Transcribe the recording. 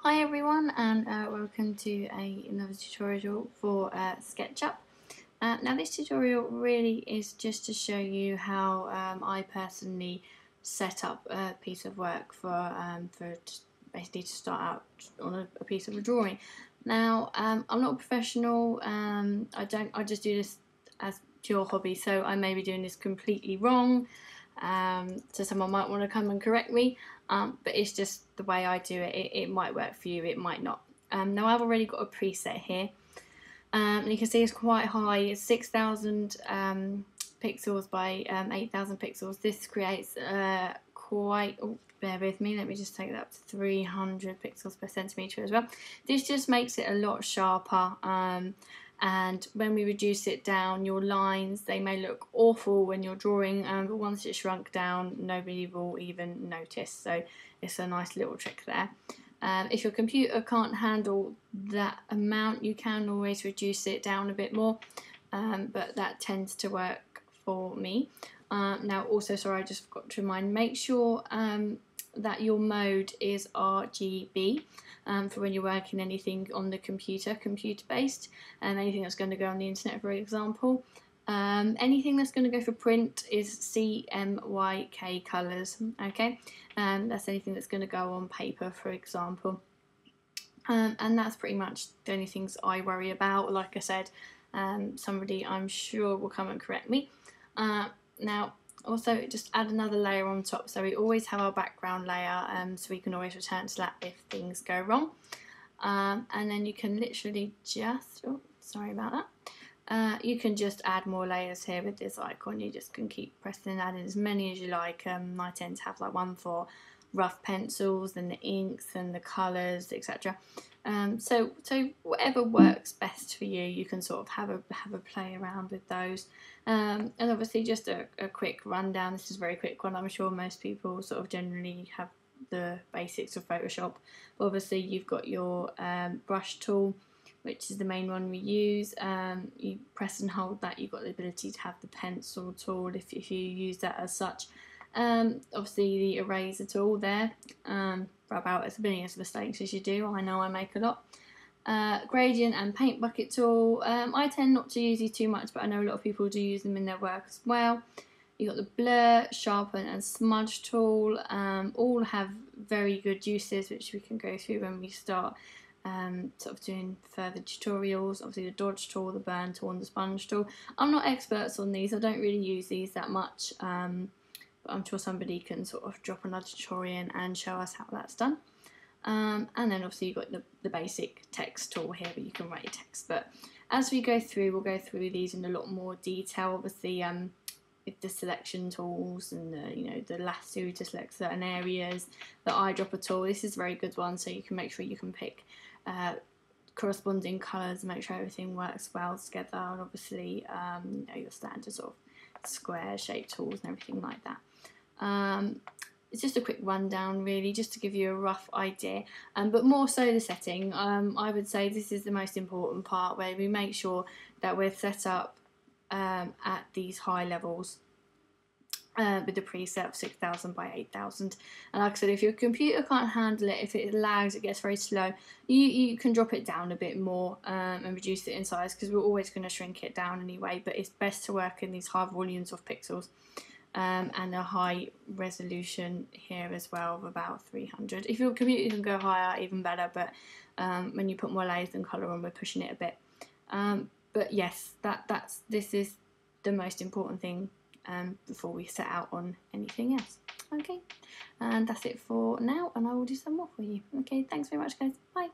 Hi everyone, and welcome to another tutorial for SketchUp. Now this tutorial really is just to show you how I personally set up a piece of work for basically to start out on a piece of a drawing. Now I'm not a professional. I just do this as pure hobby, so I may be doing this completely wrong. So someone might want to come and correct me, but it's just the way I do it. It might work for you, it might not. Now I've already got a preset here, and you can see it's quite high. It's 6,000 pixels by 8,000 pixels. This creates quite, oh, bear with me, let me just take that up to 300 pixels per centimetre as well. This just makes it a lot sharper. And when we reduce it down, your lines, they may look awful when you're drawing, but once it's shrunk down, nobody will even notice. So it's a nice little trick there. If your computer can't handle that amount, you can always reduce it down a bit more, but that tends to work for me. Now also, sorry, I just forgot to remind, make sure that your mode is RGB for when you're working anything on the computer based, and anything that's going to go on the internet, for example. Anything that's going to go for print is CMYK colours, okay? That's anything that's going to go on paper, for example. And that's pretty much the only things I worry about. Like I said, somebody I'm sure will come and correct me. Now, also just add another layer on top, so we always have our background layer, so we can always return to that if things go wrong. And then you can literally just, oh, sorry about that. You can just add more layers here with this icon. You just can keep pressing and adding as many as you like. I tend to have like one for rough pencils, and the inks and the colours, etc. So whatever works best for you, you can sort of have a play around with those. And obviously just a quick rundown. This is a very quick one. I'm sure most people sort of generally have the basics of Photoshop. But obviously you've got your brush tool, which is the main one we use. You press and hold that, you've got the ability to have the pencil tool if you use that as such. Obviously the eraser tool there, rub out as many mistakes as you do. I know I make a lot. Gradient and paint bucket tool. I tend not to use these too much, but I know a lot of people do use them in their work as well. You've got the blur, sharpen and smudge tool. All have very good uses, which we can go through when we start sort of doing further tutorials. Obviously the dodge tool, the burn tool and the sponge tool. I'm not experts on these, I don't really use these that much, but I'm sure somebody can sort of drop another tutorial and show us how that's done. And then obviously you've got the basic text tool here where you can write your text. But as we go through, we'll go through these in a lot more detail. Obviously with the selection tools and the lasso to select certain areas, the eyedropper tool, this is a very good one, so you can make sure you can pick corresponding colours and make sure everything works well together. And obviously your standard sort of square shape tools and everything like that. It's just a quick rundown really, just to give you a rough idea, but more so the setting. I would say this is the most important part, where we make sure that we're set up at these high levels with the preset of 6,000 by 8,000. And like I said, if your computer can't handle it, if it lags, it gets very slow, you can drop it down a bit more and reduce it in size, because we're always going to shrink it down anyway. But it's best to work in these high volumes of pixels. And a high resolution here as well of about 300. If your computer can go higher, even better, but when you put more layers and colour on, we're pushing it a bit. But yes, this is the most important thing before we set out on anything else. Okay, and that's it for now, and I will do some more for you. Okay, thanks very much guys, bye.